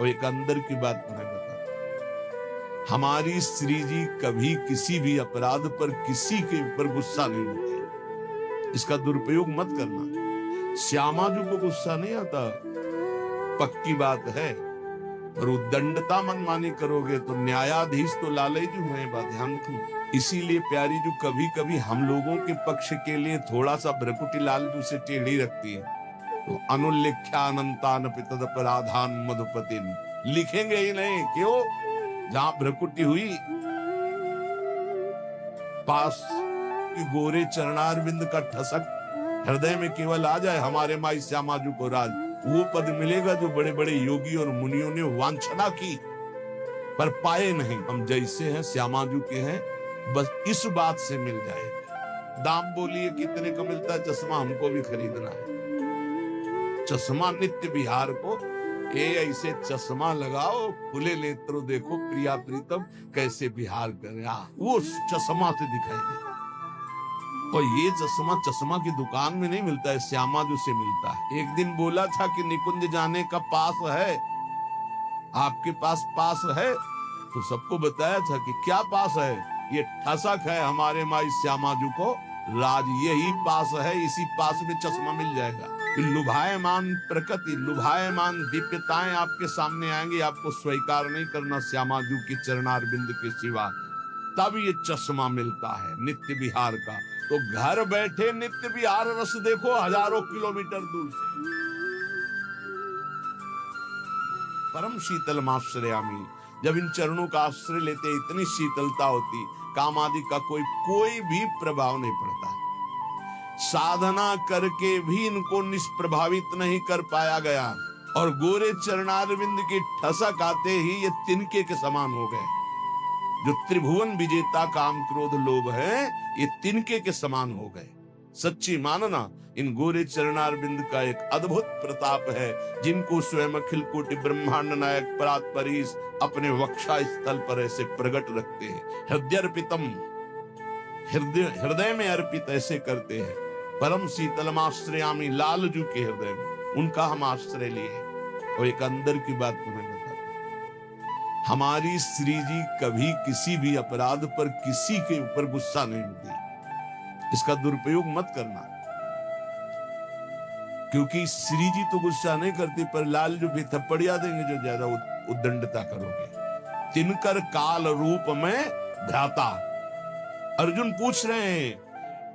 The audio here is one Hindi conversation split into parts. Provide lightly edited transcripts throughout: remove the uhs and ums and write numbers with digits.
और एक अंदर की बात मैं बताता, हमारी श्री जी कभी किसी भी अपराध पर किसी के ऊपर गुस्सा नहीं होते। इसका दुरुपयोग मत करना। श्यामा जी को गुस्सा नहीं आता, पक्की बात है। और उद्दंडता मनमानी करोगे तो न्यायाधीश तो लाले जी हैं, बात ध्यान रखना। इसीलिए प्यारी जो कभी कभी हम लोगों के पक्ष के लिए थोड़ा सा भ्रकुटी लालजू से टेढ़ी रखती है, तो अनुल्लेख्यानंतान पितदपराधान मधुपतिन लिखेंगे ही नहीं। क्यों? जहां भ्रकुटी हुई, पास की गोरे चरणारविंद का ठसक हृदय में केवल आ जाए, हमारे माई श्यामाजू को राज, वो पद मिलेगा जो बड़े बड़े योगी और मुनियों ने वांछना की पर पाए नहीं। हम जैसे हैं श्यामाजू के हैं, बस इस बात से मिल जाएगा। दाम बोलिए कितने का मिलता है चश्मा? हमको भी खरीदना है चश्मा नित्य विहार को। ये ऐसे चश्मा लगाओ, खुले नेत्रों देखो प्रिया प्रीतम कैसे विहार करे, वो चश्मा से दिखाई देता। और ये चश्मा की दुकान में नहीं मिलता है, श्यामाजू से मिलता है। एक दिन बोला था कि निकुंज जाने का पास है, आपके पास है, तो सबको बताया था कि क्या पास है? ये ठसक है हमारे माई श्यामाजू को राज, यही पास है, इसी पास में चश्मा मिल जाएगा। लुभायमान प्रकृति, लुभायमान दिव्यताएं आपके सामने आएंगी, आपको स्वीकार नहीं करना श्यामाजू की चरणारविंद के सिवा, तब ये चश्मा मिलता है नित्य विहार का। तो घर बैठे नित्य विहार रस देखो हजारों किलोमीटर दूर से। परम शीतल माश्रयामी, जब इन चरणों का आश्रय लेते इतनी शीतलता होती, काम आदि का कोई भी प्रभाव नहीं पड़ता। साधना करके भी इनको निष्प्रभावित नहीं कर पाया गया, और गोरे चरणारविंद की ठसक आते ही ये तिनके के समान हो गए। जो त्रिभुवन विजेता काम क्रोध लोभ है, ये तिनके के समान हो गए। सच्ची मानना, इन गोरे चरणारविंद का एक अद्भुत प्रताप है, जिनको स्वयं अखिल कोटि ब्रह्मांड नायक परात्परीश अपने वक्षा स्थल पर ऐसे प्रकट रखते हैं। हृदयर्पितम, हृदय में अर्पित ऐसे करते हैं। परम शीतलमाश्रयामी, लालजू के हृदय में उनका हम आश्रय लिए। और एक अंदर की बात तुम्हें बताता, हमारी श्री जी कभी किसी भी अपराध पर किसी के ऊपर गुस्सा नहीं होती। इसका दुरुपयोग मत करना, क्योंकि श्री जी तो गुस्सा नहीं करती, पर लालजू भी थप्पड़िया देंगे जो ज्यादा उद्दंडता करोगे। तिनकर काल रूप में भ्राता। अर्जुन पूछ रहे हैं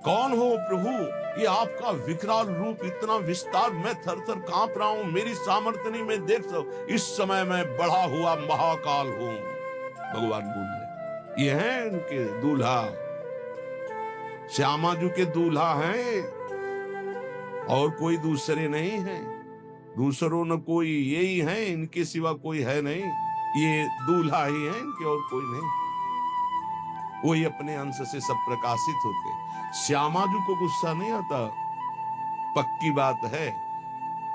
कौन हो प्रभु, ये आपका विकराल रूप, इतना विस्तार, मैं थर थर कांप रहा हूं, मेरी सामर्थ्य नहीं, मैं देख सकूं, इस समय मैं बढ़ा हुआ महाकाल हूं। भगवान बोल रहे, ये हैं इनके दूल्हा, श्यामाजू के दूल्हा हैं, और कोई दूसरे नहीं है, दूसरों न कोई, यही है, इनके सिवा कोई है नहीं, ये दूल्हा ही है इनके, और कोई नहीं। वही अपने अंश से सब प्रकाशित होते। श्यामाजू को गुस्सा नहीं आता, पक्की बात है।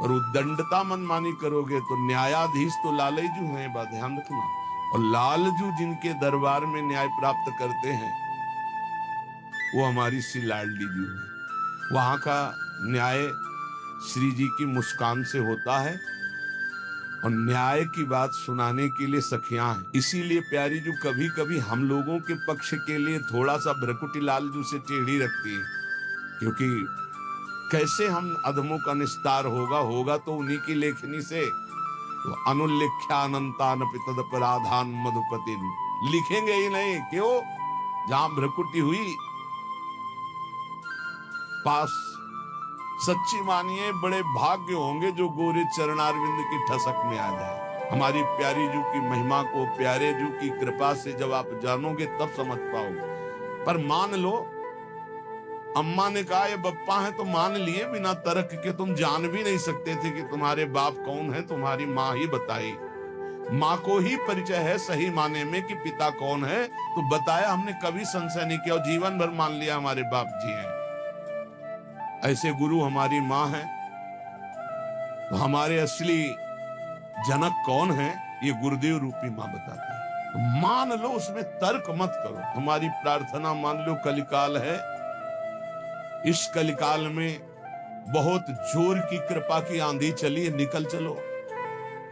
और उद्दंडता मनमानी करोगे तो न्यायाधीश तो लालजू हैं, बात ध्यान रखना। और लालजू जिनके दरबार में न्याय प्राप्त करते हैं, वो हमारी श्री लाडली जी है। वहां का न्याय श्री जी की मुस्कान से होता है, और न्याय की बात सुनाने के लिए सखियां हैं। इसीलिए प्यारी जो कभी कभी हम लोगों के पक्ष के लिए थोड़ा सा भ्रकुटी लालजू से टेढ़ी रखती है, क्योंकि कैसे हम अधमों का निस्तार होगा तो उन्हीं की लेखनी से। तो अनुल्लेख्यानंतान पितदपराधान मधुपतिन लिखेंगे ही नहीं। क्यों? जहां भ्रकुटी हुई, पास सच्ची मानिए बड़े भाग्य होंगे जो गोरे चरणारविंद की ठसक में आ जाए। हमारी प्यारी जू की महिमा को, प्यारे जू की कृपा से जब आप जानोगे तब समझ पाओगे। पर मान लो, अम्मा ने कहा ये बप्पा है, तो मान लिए बिना तर्क के। तुम जान भी नहीं सकते थे कि तुम्हारे बाप कौन है, तुम्हारी माँ ही बताई। माँ को ही परिचय है सही माने में कि पिता कौन है, तो बताया, हमने कभी संशय नहीं किया, और जीवन भर मान लिया हमारे बाप जी हैं। ऐसे गुरु हमारी माँ है। तो हमारे असली जनक कौन है, ये गुरुदेव रूपी माँ बताती है। तो मान लो, उसमें तर्क मत करो। हमारी प्रार्थना मान लो, कलिकाल है, इस कलिकाल में बहुत जोर की कृपा की आंधी चली है, निकल चलो।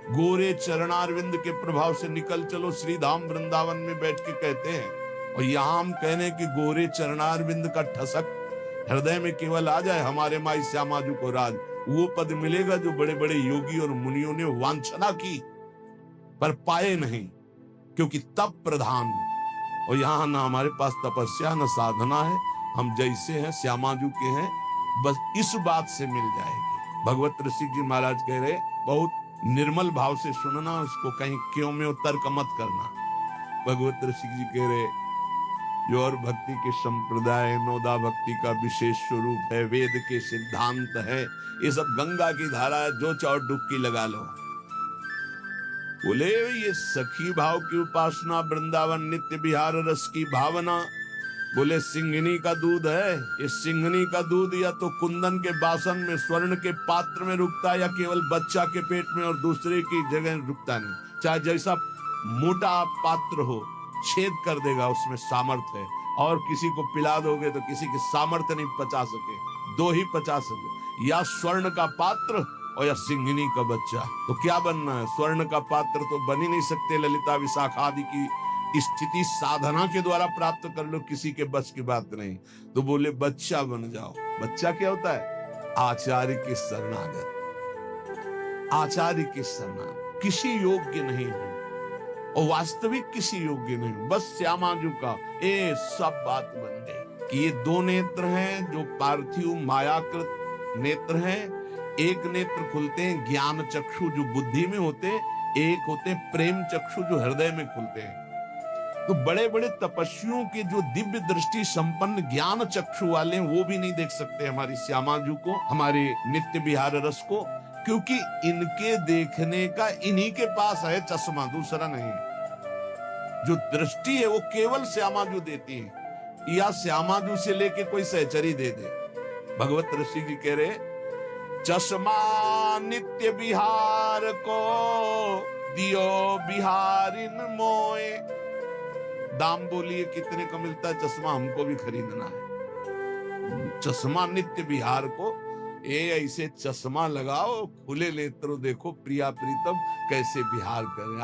गोरे चरणारविंद के प्रभाव से निकल चलो श्री धाम वृंदावन में बैठ के कहते हैं। और यहां हम कहने कि गोरे चरणारविंद का ठसक हृदय में केवल आ जाए हमारे माई श्यामा जी को राज, वो पद मिलेगा जो बड़े बड़े योगी और मुनियों ने वांछना की पर पाए नहीं, क्योंकि तप प्रधान। और यहाँ ना हमारे पास तपस्या न साधना है, हम जैसे हैं श्यामा जी के हैं, बस इस बात से मिल जाएगी। भगवत ऋषि जी महाराज कह रहे बहुत निर्मल भाव से सुनना, उसको कहीं क्यों में तर्क मत करना। भगवत ऋषि जी कह रहे जो और भक्ति के संप्रदाय नौदा भक्ति का विशेष स्वरूप है, वेद के सिद्धांत है, ये सब गंगा की धारा है, जो चाहो डुबकी लगा लो। बोले ये सखी भाव की उपासना, वृंदावन नित्य विहार रस की भावना, बोले सिंघनी का दूध है। ये सिंघनी का दूध या तो कुंदन के बासन में स्वर्ण के पात्र में रुकता है, या केवल बच्चा के पेट में और दूसरे की जगह रुकता नहीं। चाहे जैसा मोटा पात्र हो, छेद कर देगा, उसमें सामर्थ्य है। और किसी को पिला दोगे तो किसी की सामर्थ्य नहीं पचा सके, दो ही पचा सके, या स्वर्ण का पात्र और या सिंघनी का बच्चा। तो क्या बनना है? स्वर्ण का पात्र तो बन ही नहीं सकते, ललिता विशाखा आदि की स्थिति साधना के द्वारा प्राप्त कर लो, किसी के बस की बात नहीं। तो बोले बच्चा बन जाओ। बच्चा क्या होता है? आचार्य के शरणागत, आचार्य के शरणागत, किसी योग्य नहीं हो और वास्तविक किसी योग्य नहीं, बस श्यामा जी का ये सब बात बन गई कि ये दो नेत्र हैं जो पार्थिव मायाकृत नेत्र हैं। एक नेत्र खुलते हैं ज्ञान चक्षु जो बुद्धि में होते, एक होते हैं प्रेम चक्षु जो हृदय में खुलते हैं। तो बड़े बड़े तपस्वियों के जो दिव्य दृष्टि संपन्न ज्ञान चक्षु वाले हैं, वो भी नहीं देख सकते हमारी श्यामा जी को, हमारे नित्य विहार रस को, क्योंकि इनके देखने का इन्हीं के पास है चश्मा, दूसरा नहीं। जो दृष्टि है वो केवल श्यामा जी देती है, या श्यामा जी से लेके कोई सहचरी दे दे। भगवत ऋषि जी कह रहे चश्मा नित्य विहार को दियो बिहारिन मोए। दाम बोलिए कितने का मिलता है चश्मा? हमको भी खरीदना है। चश्मा नित्य विहार को, ये ऐसे चश्मा लगाओ, खुले नेत्रों देखो प्रिया प्रीतम कैसे विहार करे,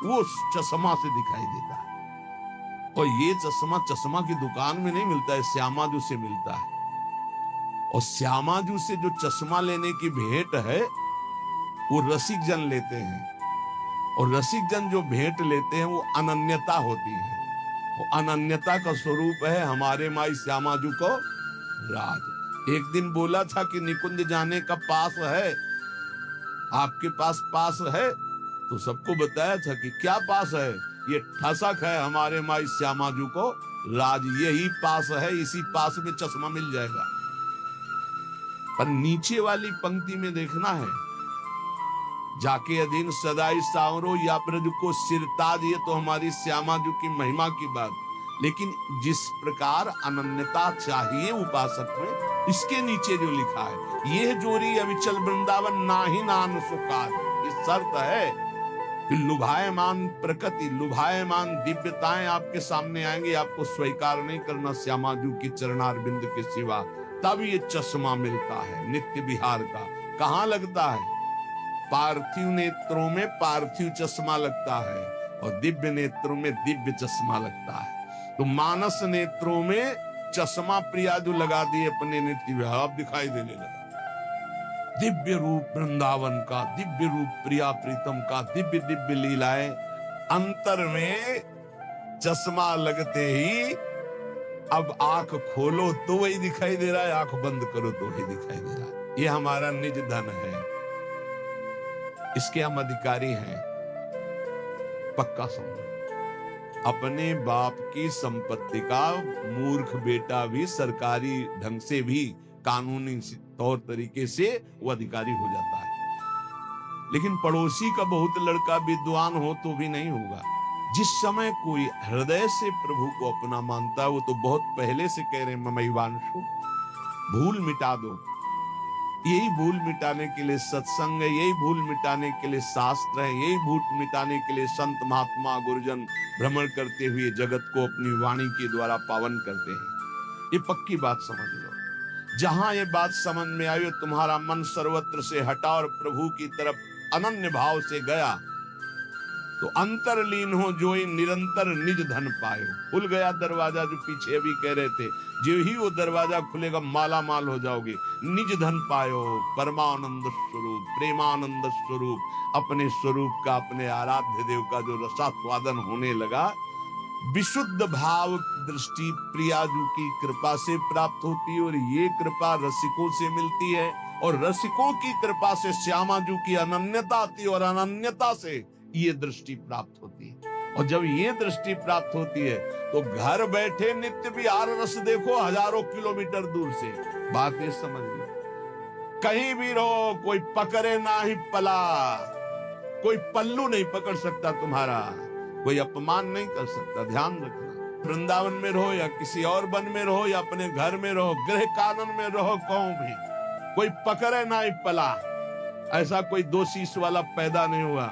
वो चश्मा से दिखाई देता है। और ये चश्मा चश्मा की दुकान में नहीं मिलता है, श्यामा जी से मिलता है। और श्यामा जी से जो चश्मा लेने की भेंट है वो रसिक जन लेते हैं, और रसिक जन जो भेंट लेते हैं वो अनन्यता होती है। वो अनन्यता का स्वरूप है हमारे माई श्यामा जी को राज। एक दिन बोला था कि निकुंज जाने का पास है, आपके पास है, तो सबको बताया था कि क्या पास है? ये ठसक है हमारे माई श्यामा जी को राज, यही पास है, इसी पास में चश्मा मिल जाएगा। पर नीचे वाली पंक्ति में देखना है, जाके अधीन सदाई सावरो या ब्रज को सिरताज, ये तो हमारी श्यामा जी की महिमा की बात। लेकिन जिस प्रकार अनन्यता चाहिए उपासक में, इसके नीचे जो लिखा है, ये जोरी अविचल वृंदावन नाही नान सुकार, ये शर्त है कि लुभायमान प्रकृति, लुभायमान दिव्यताएं आपके सामने आएंगे, आपको स्वीकार नहीं करना श्यामा जी की चरणारविंद के सिवा, तब ये चश्मा मिलता है नित्य विहार का। कहाँ लगता है? पार्थिव नेत्रों में पार्थिव चश्मा लगता है, और दिव्य नेत्रों में दिव्य चश्मा लगता है। तो मानस नेत्रों में चश्मा प्रिया जो लगा दिए अपने नित्य विहार, दिखाई देने लगा दिव्य रूप वृंदावन का, दिव्य रूप प्रिया प्रीतम का, दिव्य दिव्य लीलाएं। अंतर में चश्मा लगते ही अब आंख खोलो तो वही दिखाई दे रहा है, आंख बंद करो तो वही दिखाई दे रहा है। ये हमारा निज धन है, इसके हम अधिकारी हैं। पक्का समझो, अपने बाप की संपत्ति का मूर्ख बेटा भी सरकारी ढंग से भी कानूनी तौर तरीके से वो अधिकारी हो जाता है। लेकिन पड़ोसी का बहुत लड़का विद्वान हो तो भी नहीं होगा। जिस समय कोई हृदय से प्रभु को अपना मानता है, वो तो बहुत पहले से कह रहे हैं ममैवांशु, भूल मिटा दो। यही भूल मिटाने के लिए सत्संग है, यही भूल मिटाने के लिए शास्त्र है, यही भूल मिटाने के लिए संत महात्मा गुरुजन भ्रमण करते हुए जगत को अपनी वाणी के द्वारा पावन करते हैं। ये पक्की बात समझ लो। जहां ये बात समझ में आई, तुम्हारा मन सर्वत्र से हटा और प्रभु की तरफ अनन्य भाव से गया तो अंतरलीन हो जो ही निरंतर निज धन पायो। खुल गया दरवाजा, जो पीछे अभी कह रहे थे, जो ही वो दरवाजा खुलेगा माला माल हो जाओगे। निज धन पायो, परमानंद स्वरूप, प्रेमानंद स्वरूप, अपने स्वरूप का, अपने आराध्य देव का जो रसास्वादन होने लगा। विशुद्ध भाव दृष्टि प्रियाजू की कृपा से प्राप्त होती है, और ये कृपा रसिकों से मिलती है, और रसिकों की कृपा से श्यामाजू की अनन्यता आती है, और अनन्यता से ये दृष्टि प्राप्त होती है। और जब ये दृष्टि प्राप्त होती है तो घर बैठे नित्य विहार रस देखो हजारों किलोमीटर दूर से। बात ये समझ लो, कहीं भी रहो, कोई पकड़े ना ही पला, कोई पल्लू नहीं पकड़ सकता तुम्हारा, कोई अपमान नहीं कर सकता। ध्यान रखना, वृंदावन में रहो या किसी और वन में रहो या अपने घर में रहो, गृह कानन में रहो, कहूं भी कोई पकड़े ना ही पला, ऐसा कोई दो शीश वाला पैदा नहीं हुआ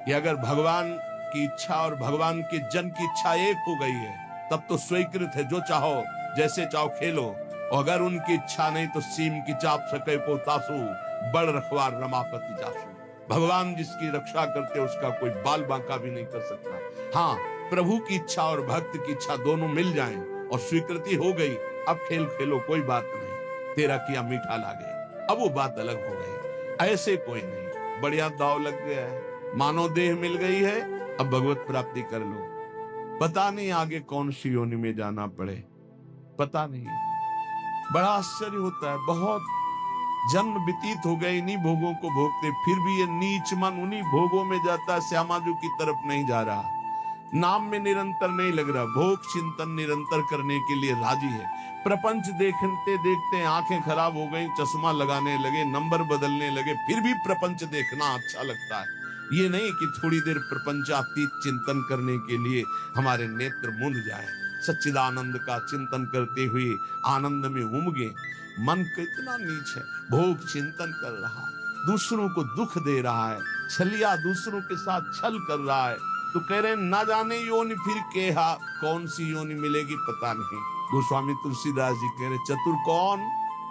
कि अगर भगवान की इच्छा और भगवान के जन की इच्छा एक हो गई है तब तो स्वीकृत है, जो चाहो जैसे चाहो खेलो। और अगर उनकी इच्छा नहीं तो सीम की चाप सके को तासु, बड़ रखवार रमापति जासु। भगवान जिसकी रक्षा करते उसका कोई बाल बांका भी नहीं कर सकता। हाँ, प्रभु की इच्छा और भक्त की इच्छा दोनों मिल जाएं और स्वीकृति हो गई, अब खेल खेलो, कोई बात नहीं, तेरा किया मीठा लागे, अब वो बात अलग हो गई। ऐसे कोई नहीं, बढ़िया दाव लग गया है, मानव देह मिल गई है, अब भगवत प्राप्ति कर लो। पता नहीं आगे कौन सी योनि में जाना पड़े, पता नहीं। बड़ा आश्चर्य होता है, बहुत जन्म व्यतीत हो गए इन्हीं भोगों को भोगते, फिर भी ये नीच मन उन्हीं भोगों में जाता है, श्यामाजू की तरफ नहीं जा रहा, नाम में निरंतर नहीं लग रहा, भोग चिंतन निरंतर करने के लिए राजी है। प्रपंच देखते देखते आंखें खराब हो गई, चश्मा लगाने लगे, नंबर बदलने लगे, फिर भी प्रपंच देखना अच्छा लगता है। ये नहीं कि थोड़ी देर प्रपंचातीत चिंतन करने के लिए हमारे नेत्र मुंद जाए, सच्चिदानंद का चिंतन करते हुए आनंद में उमगे। मन कितना नीच है, भोग चिंतन कर रहा है, दूसरों को दुख दे रहा है, छलिया दूसरों के साथ छल कर रहा है, तो कह रहे ना जाने योनि फिर केहा, कौन सी योनि मिलेगी पता नहीं। गोस्वामी तुलसीदास जी कह रहे चतुर कौन,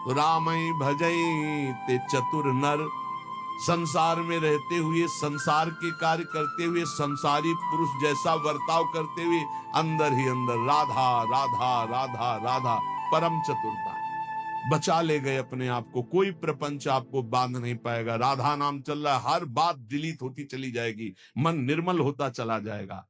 तो रामई भजई ते चतुर नर। संसार में रहते हुए, संसार के कार्य करते हुए, संसारी पुरुष जैसा बर्ताव करते हुए, अंदर ही अंदर राधा राधा राधा राधा, परम चतुरता। बचा ले गए अपने आप को, कोई प्रपंच आपको बांध नहीं पाएगा। राधा नाम चल रहा है, हर बात डिलीट होती चली जाएगी, मन निर्मल होता चला जाएगा।